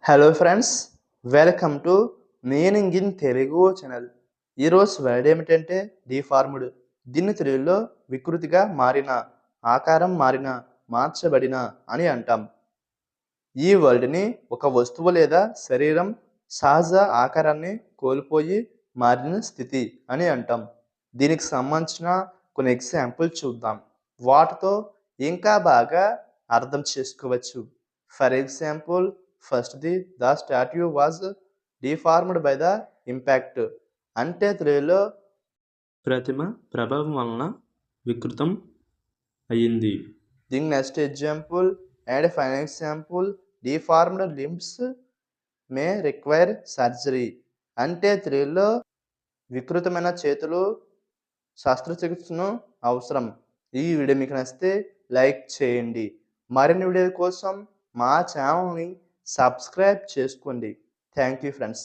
Hello friends, welcome to meaning in Telugu channel. ఈరోజు word ఏమిటంటే deformed. దీన్ని తెలుగులో వికృతిగా మారిన, ఆకారం మారిన, మార్చబడిన అని అంటాం. ఈ వర్డ్ని ఒక వస్తువు లేదా శరీరం సహజ ఆకారాన్ని కోల్పోయి మారిన స్థితి అని అంటాం. దీనికి సంబంధించిన కొన్ని ఎగ్జాంపుల్ చూద్దాం. వాటితో ఇంకా బాగా అర్థం చేసుకోవచ్చు. ఫర్ ఎగ్జాంపుల్, ఫస్ట్ది the statue was deformed by the impact. అంటే తెలుగులో ప్రతిమ ప్రభావం వలన వికృతం అయ్యింది. దీని next example and final example, deformed limbs may require surgery. అంటే తెలుగులో వికృతమైన చేతులు శస్త్రచికిత్సను అవసరం. ఈ వీడియో మీకు నచ్చితే లైక్ చేయండి. మరిన్ని వీడియోల కోసం మా ఛానల్ని సబ్స్క్రైబ్ చేసుకోండి. Thank you friends.